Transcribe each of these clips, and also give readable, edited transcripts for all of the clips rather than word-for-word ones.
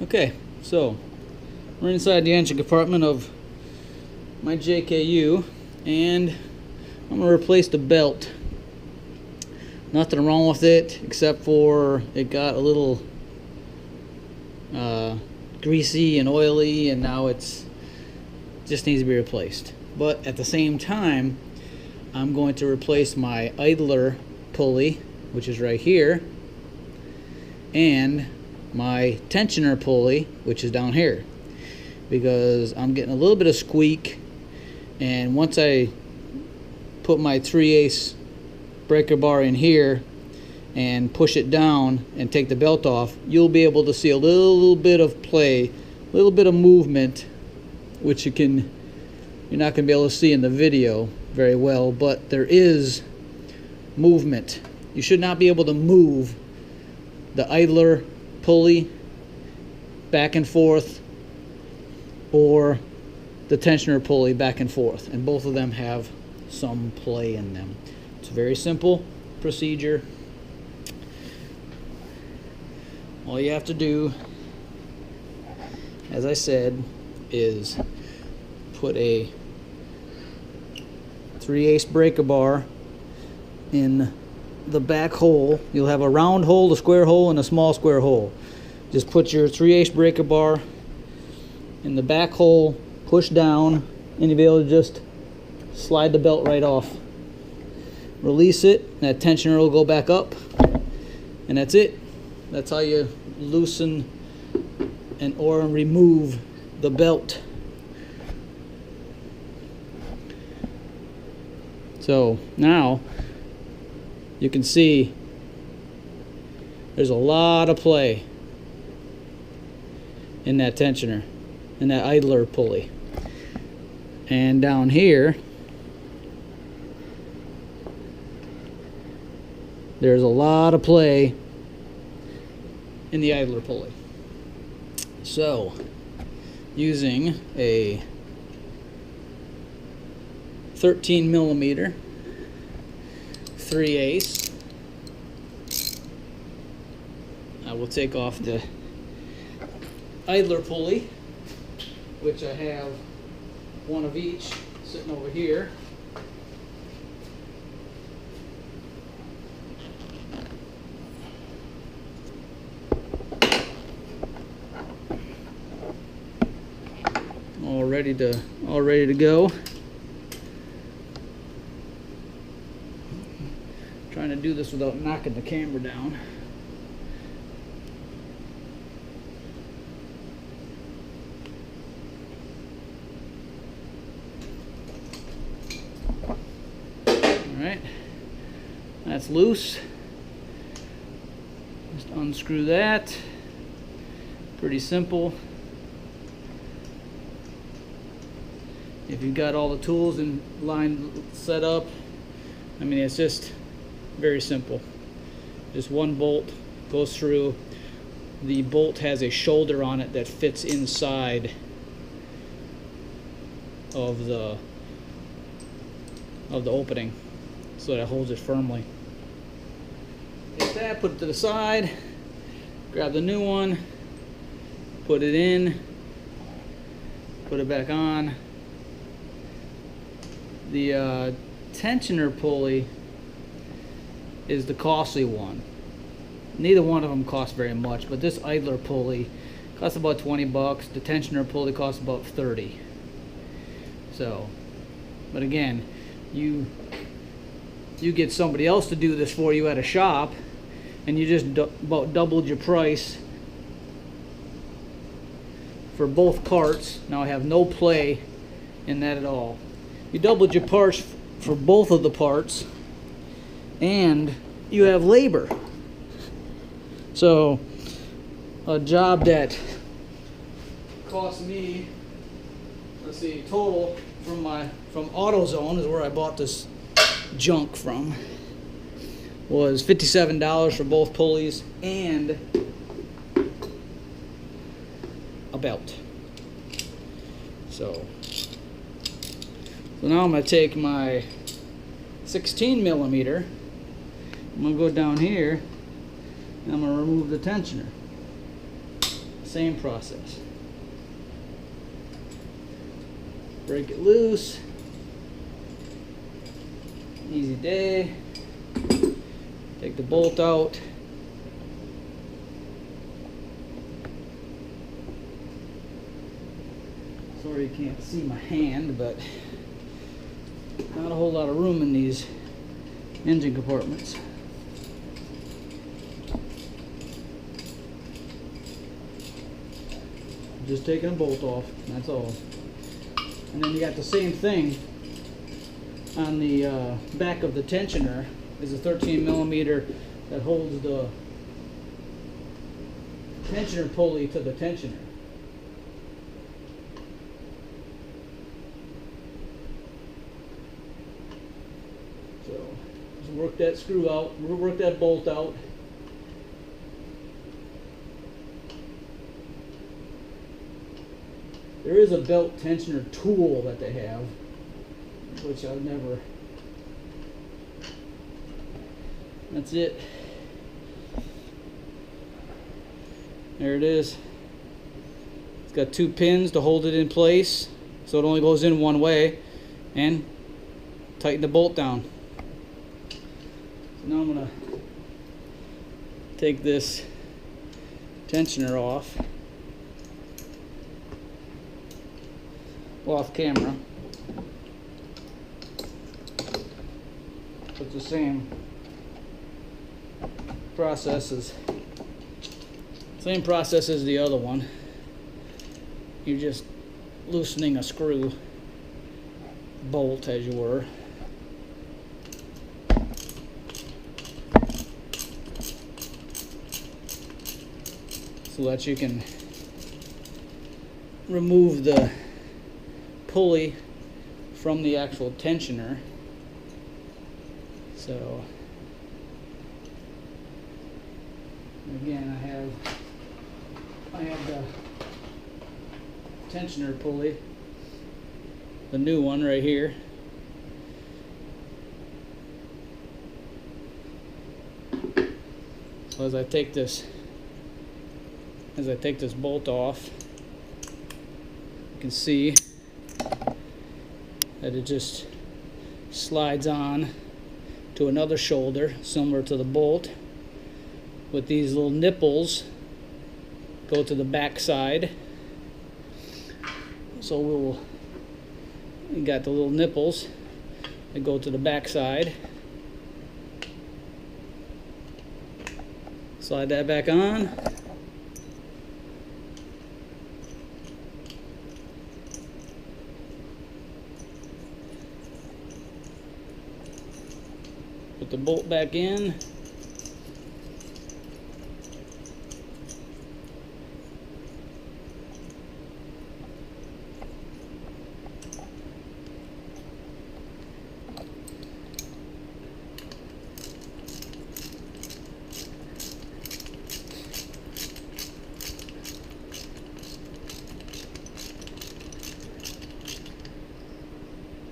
Okay, so we're inside the engine compartment of my JKU, and I'm going to replace the belt. Nothing wrong with it except for it got a little greasy and oily, and now it's just needs to be replaced. But at the same time, I'm going to replace my idler pulley, which is right here, and my tensioner pulley, which is down here, because I'm getting a little bit of squeak, and once I put my 3/8 breaker bar in here and push it down and take the belt off, you'll be able to see a little bit of play, a little bit of movement, which you're not going to be able to see in the video very well, but there is movement. You should not be able to move the idler pulley back and forth or the tensioner pulley back and forth, and both of them have some play in them. It's a very simple procedure. All you have to do, as I said, is put a 3/8 breaker bar in the back hole. You'll have a round hole, a square hole, and a small square hole. Just put your 3/8 breaker bar in the back hole, push down, and you'll be able to just slide the belt right off. Release it, that tensioner will go back up, and that's it. That's how you loosen and or remove the belt. So now you can see there's a lot of play in that tensioner, in that idler pulley. And down here, there's a lot of play in the idler pulley. So, using a 13mm 3/8, I will take off the idler pulley, which I have one of each sitting over here. All ready to go. Trying to do this without knocking the camera down. Alright, that's loose. Just unscrew that. Pretty simple. If you've got all the tools in line set up, I mean, it's just very simple. Just one bolt goes through. The bolt has a shoulder on it that fits inside of the opening, so that holds it firmly. Take that, put it to the side, grab the new one, put it in, put it back on. The tensioner pulley is the costly one. Neither one of them costs very much, but this idler pulley costs about 20 bucks. The tensioner pulley costs about 30. So, but again, you get somebody else to do this for you at a shop, and you just about doubled your price for both parts. Now I have no play in that at all. You doubled your parts for both of the parts, and you have labor. So a job that cost me, let's see, total from AutoZone is where I bought this junk from, was $57 for both pulleys and a belt. So now I'm going to take my 16mm, I'm going to go down here, and I'm going to remove the tensioner. Same process. Break it loose. Easy day. Take the bolt out. Sorry you can't see my hand, but not a whole lot of room in these engine compartments. Just taking a bolt off, that's all. And then you got the same thing on the back of the tensioner. Is a 13 millimeter that holds the tensioner pulley to the tensioner. So just work that screw out, work that bolt out. There is a belt tensioner tool that they have, which I've never. That's it. There it is. It's got 2 pins to hold it in place, so it only goes in one way, and tighten the bolt down. So now I'm going to take this tensioner off camera. It's the same process as the other one. You're just loosening a screw bolt as you were. So that you can remove the pulley from the actual tensioner. So again, I have the tensioner pulley, the new one right here. So as I take this bolt off, you can see that it just slides on to another shoulder similar to the bolt, with these little nipples go to the back side. So we got the little nipples that go to the back side. Slide that back on. Put the bolt back in.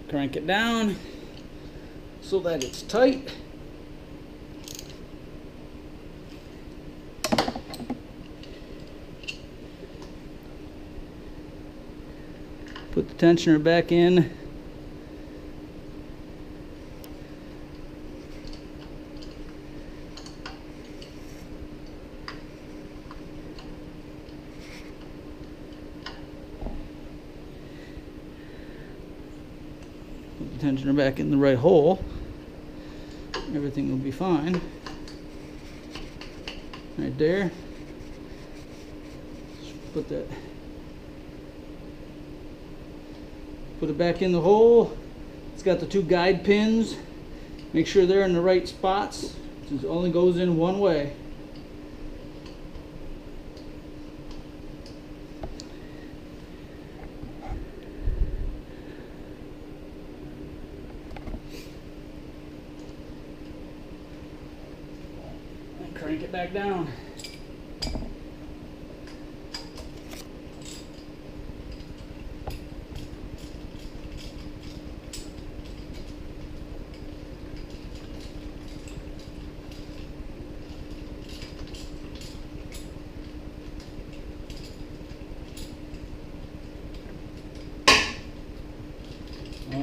Crank it down so that it's tight. Put the tensioner back in. Put the tensioner back in the right hole. Everything will be fine. Right there. Put it back in the hole. It's got the 2 guide pins. Make sure they're in the right spots. It only goes in one way. And crank it back down.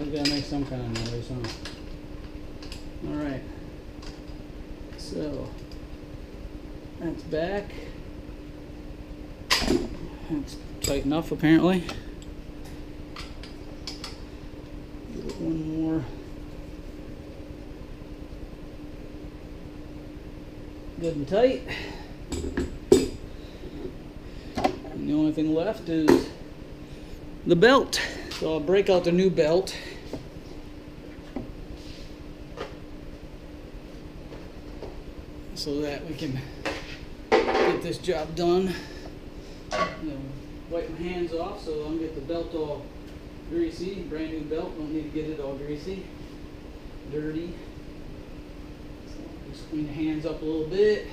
Somebody's got to make some kind of noise, huh? Alright. So, that's back. That's tight enough, apparently. Give it one more. Good and tight. And the only thing left is the belt. So I'll break out the new belt. So that we can get this job done. You know, wipe my hands off so I don't get the belt all greasy. Brand new belt, don't need to get it all greasy, dirty. So just clean the hands up a little bit.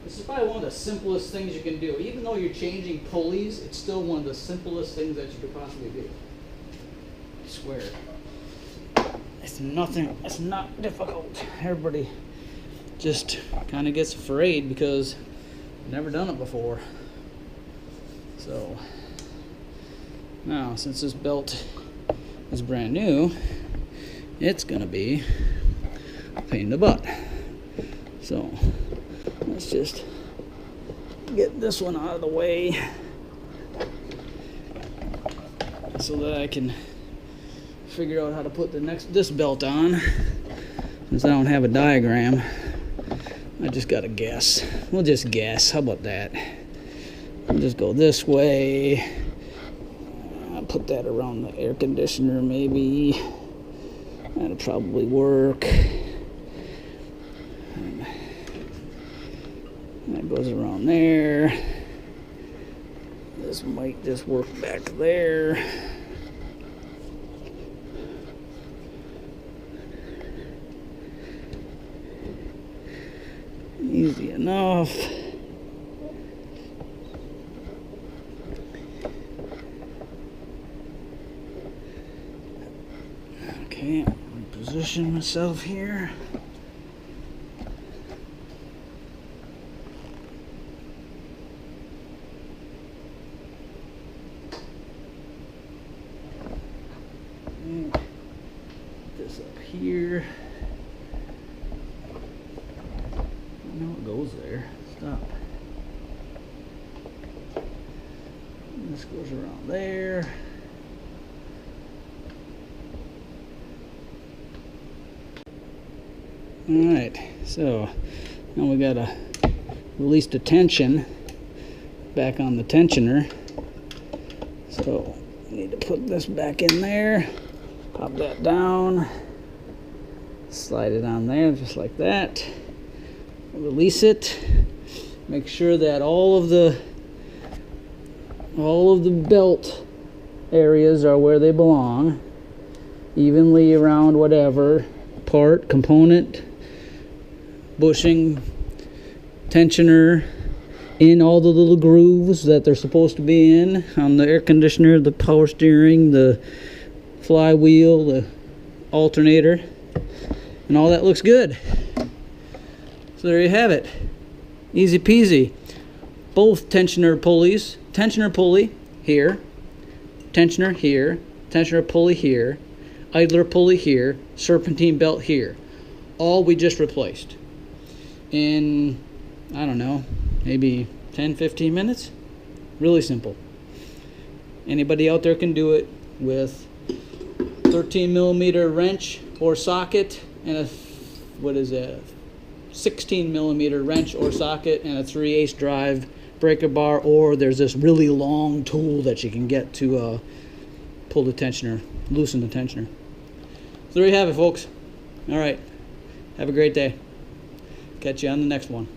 This is probably one of the simplest things you can do. Even though you're changing pulleys, it's still one of the simplest things that you could possibly do. I swear. It's nothing, it's not difficult. Everybody just kind of gets afraid because I've never done it before. So now, since this belt is brand new, it's gonna be a pain in the butt. So let's just get this one out of the way so that I can figure out how to put this belt on. Since I don't have a diagram, I just gotta guess. We'll just guess. How about that? I'll just go this way. I'll put that around the air conditioner maybe. That'll probably work. And that goes around there. This might just work back there. Easy enough. Okay, reposition myself here. And put this up here. No, it goes there. Stop. And this goes around there. Alright, so now we gotta release the tension back on the tensioner. So we need to put this back in there, pop that down, slide it on there just like that, release it, make sure that all of the belt areas are where they belong, evenly around whatever part, component, bushing, tensioner, in all the little grooves that they're supposed to be in on the air conditioner, the power steering, the flywheel, the alternator, and all that looks good. So there you have it. Easy peasy. Both tensioner pulleys, tensioner pulley here, tensioner here, tensioner pulley here, idler pulley here, serpentine belt here. All we just replaced in, I don't know, maybe 10-15 minutes. Really simple. Anybody out there can do it with 13mm wrench or socket and a 16mm wrench or socket and a 3/8 drive breaker bar, or there's this really long tool that you can get to pull the tensioner, loosen the tensioner. So there you have it, folks. All right. Have a great day. Catch you on the next one.